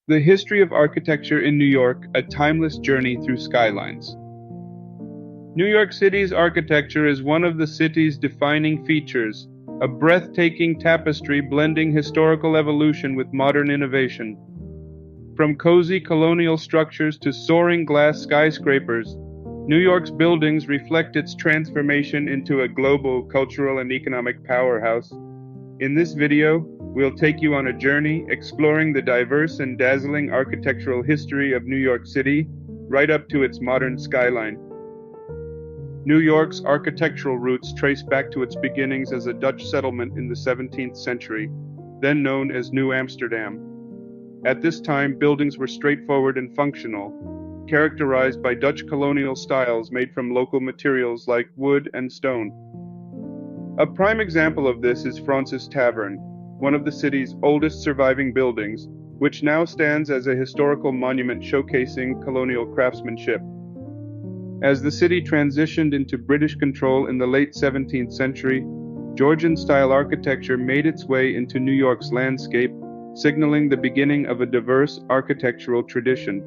The history of architecture in New York, a timeless journey through skylines. New York City's architecture is one of the city's defining features, a breathtaking tapestry blending historical evolution with modern innovation. From cozy colonial structures to soaring glass skyscrapers, New York's buildings reflect its transformation into a global cultural and economic powerhouse. In this video, we'll take you on a journey exploring the diverse and dazzling architectural history of New York City, right up to its modern skyline. New York's architectural roots trace back to its beginnings as a Dutch settlement in the 17th century, then known as New Amsterdam. At this time, buildings were straightforward and functional, characterized by Dutch colonial styles made from local materials like wood and stone. A prime example of this is Francis Tavern, one of the city's oldest surviving buildings, which now stands as a historical monument showcasing colonial craftsmanship. As the city transitioned into British control in the late 17th century, Georgian-style architecture made its way into New York's landscape, signaling the beginning of a diverse architectural tradition.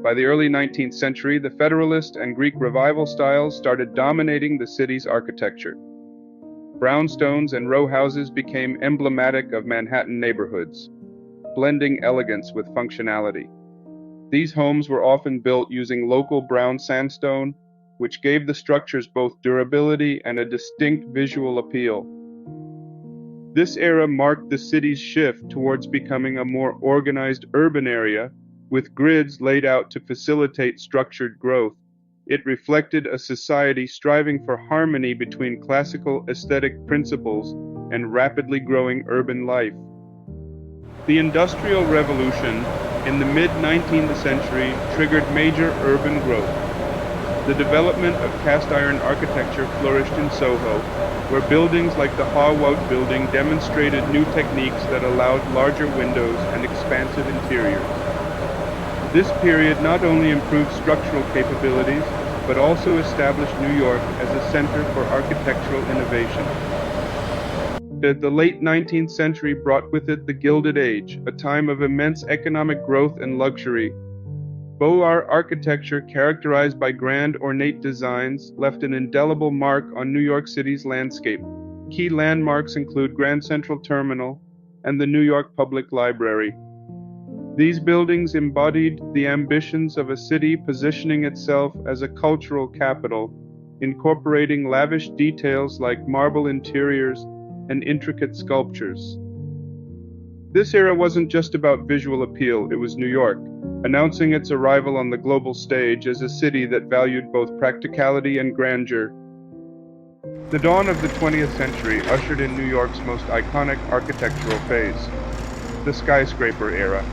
By the early 19th century, the Federalist and Greek Revival styles started dominating the city's architecture. Brownstones and row houses became emblematic of Manhattan neighborhoods, blending elegance with functionality. These homes were often built using local brown sandstone, which gave the structures both durability and a distinct visual appeal. This era marked the city's shift towards becoming a more organized urban area, with grids laid out to facilitate structured growth. It reflected a society striving for harmony between classical aesthetic principles and rapidly growing urban life. The Industrial Revolution in the mid-19th century triggered major urban growth. The development of cast-iron architecture flourished in Soho, where buildings like the Hawout Building demonstrated new techniques that allowed larger windows and expansive interiors. This period not only improved structural capabilities, but also established New York as a center for architectural innovation. The late 19th century brought with it the Gilded Age, a time of immense economic growth and luxury. Beaux Arts architecture, characterized by grand, ornate designs, left an indelible mark on New York City's landscape. Key landmarks include Grand Central Terminal and the New York Public Library. These buildings embodied the ambitions of a city positioning itself as a cultural capital, incorporating lavish details like marble interiors and intricate sculptures. This era wasn't just about visual appeal, it was New York, announcing its arrival on the global stage as a city that valued both practicality and grandeur. The dawn of the 20th century ushered in New York's most iconic architectural phase, the skyscraper era.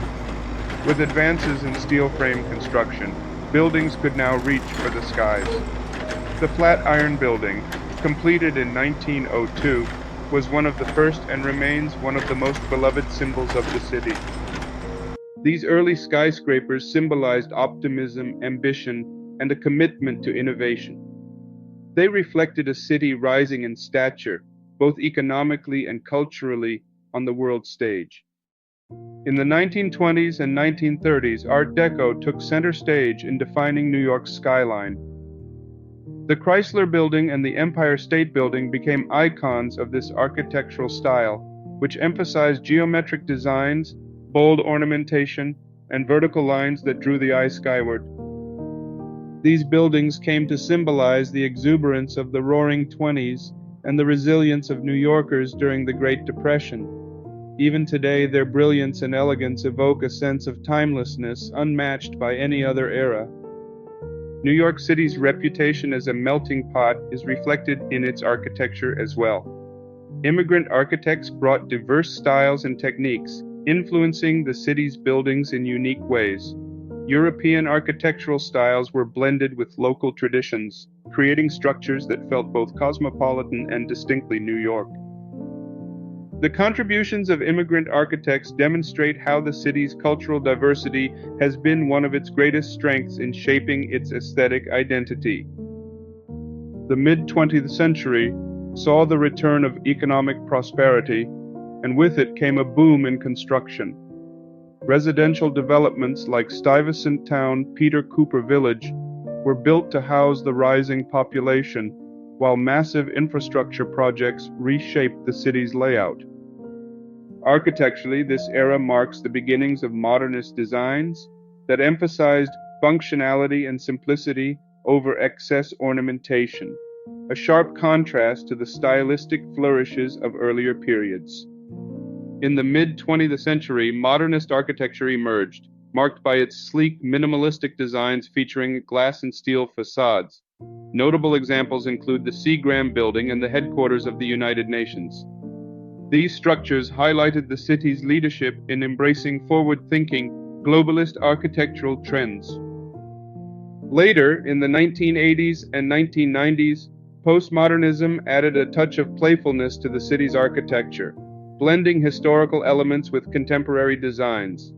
With advances in steel frame construction, buildings could now reach for the skies. The Flatiron Building, completed in 1902, was one of the first and remains one of the most beloved symbols of the city. These early skyscrapers symbolized optimism, ambition, and a commitment to innovation. They reflected a city rising in stature, both economically and culturally, on the world stage. In the 1920s and 1930s, Art Deco took center stage in defining New York's skyline. The Chrysler Building and the Empire State Building became icons of this architectural style, which emphasized geometric designs, bold ornamentation, and vertical lines that drew the eye skyward. These buildings came to symbolize the exuberance of the Roaring Twenties and the resilience of New Yorkers during the Great Depression. Even today, their brilliance and elegance evoke a sense of timelessness unmatched by any other era. New York City's reputation as a melting pot is reflected in its architecture as well. Immigrant architects brought diverse styles and techniques, influencing the city's buildings in unique ways. European architectural styles were blended with local traditions, creating structures that felt both cosmopolitan and distinctly New York. The contributions of immigrant architects demonstrate how the city's cultural diversity has been one of its greatest strengths in shaping its aesthetic identity. The mid-20th century saw the return of economic prosperity, and with it came a boom in construction. Residential developments like Stuyvesant Town, Peter Cooper Village were built to house the rising population, while massive infrastructure projects reshaped the city's layout. Architecturally, this era marks the beginnings of modernist designs that emphasized functionality and simplicity over excess ornamentation, a sharp contrast to the stylistic flourishes of earlier periods. In the mid-20th century, modernist architecture emerged, marked by its sleek, minimalistic designs featuring glass and steel facades. Notable examples include the Chrysler Building and the headquarters of the United Nations. These structures highlighted the city's leadership in embracing forward-thinking, globalist architectural trends. Later, in the 1980s and 1990s, postmodernism added a touch of playfulness to the city's architecture, blending historical elements with contemporary designs.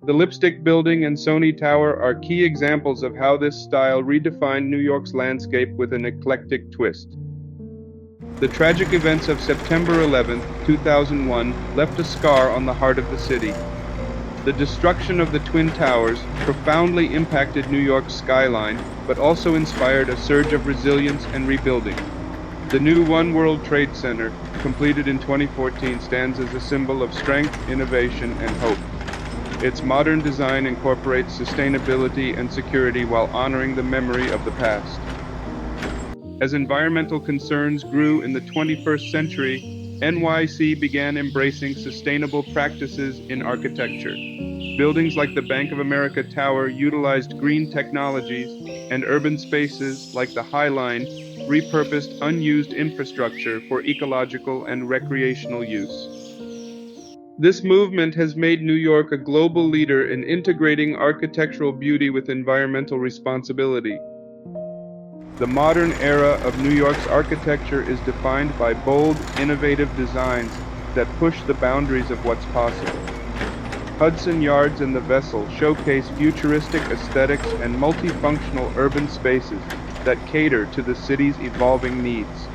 The Lipstick Building and Sony Tower are key examples of how this style redefined New York's landscape with an eclectic twist. The tragic events of September 11, 2001, left a scar on the heart of the city. The destruction of the Twin Towers profoundly impacted New York's skyline, but also inspired a surge of resilience and rebuilding. The new One World Trade Center, completed in 2014, stands as a symbol of strength, innovation, and hope. Its modern design incorporates sustainability and security while honoring the memory of the past. As environmental concerns grew in the 21st century, NYC began embracing sustainable practices in architecture. Buildings like the Bank of America Tower utilized green technologies, and urban spaces like the High Line repurposed unused infrastructure for ecological and recreational use. This movement has made New York a global leader in integrating architectural beauty with environmental responsibility. The modern era of New York's architecture is defined by bold, innovative designs that push the boundaries of what's possible. Hudson Yards and the Vessel showcase futuristic aesthetics and multifunctional urban spaces that cater to the city's evolving needs.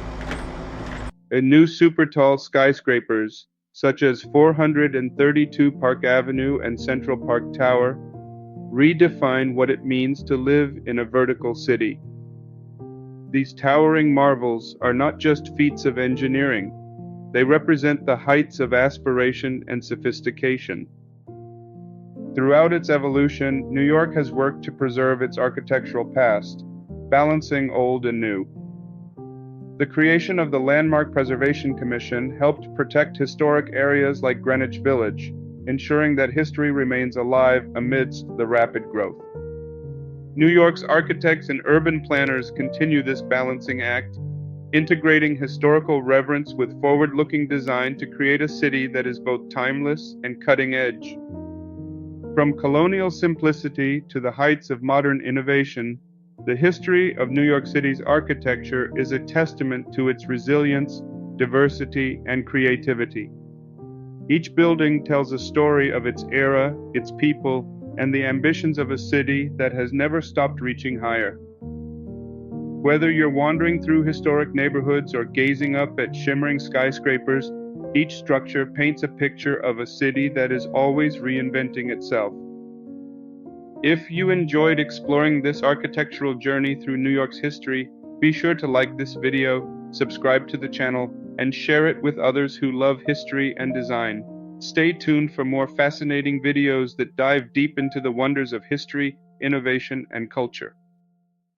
And new super-tall skyscrapers, such as 432 Park Avenue and Central Park Tower, redefine what it means to live in a vertical city. These towering marvels are not just feats of engineering, they represent the heights of aspiration and sophistication. Throughout its evolution, New York has worked to preserve its architectural past, balancing old and new. The creation of the Landmark Preservation Commission helped protect historic areas like Greenwich Village, ensuring that history remains alive amidst the rapid growth. New York's architects and urban planners continue this balancing act, integrating historical reverence with forward-looking design to create a city that is both timeless and cutting-edge. From colonial simplicity to the heights of modern innovation, the history of New York City's architecture is a testament to its resilience, diversity, and creativity. Each building tells a story of its era, its people, and the ambitions of a city that has never stopped reaching higher. Whether you're wandering through historic neighborhoods or gazing up at shimmering skyscrapers, each structure paints a picture of a city that is always reinventing itself. If you enjoyed exploring this architectural journey through New York's history, be sure to like this video, subscribe to the channel, and share it with others who love history and design. Stay tuned for more fascinating videos that dive deep into the wonders of history, innovation, and culture.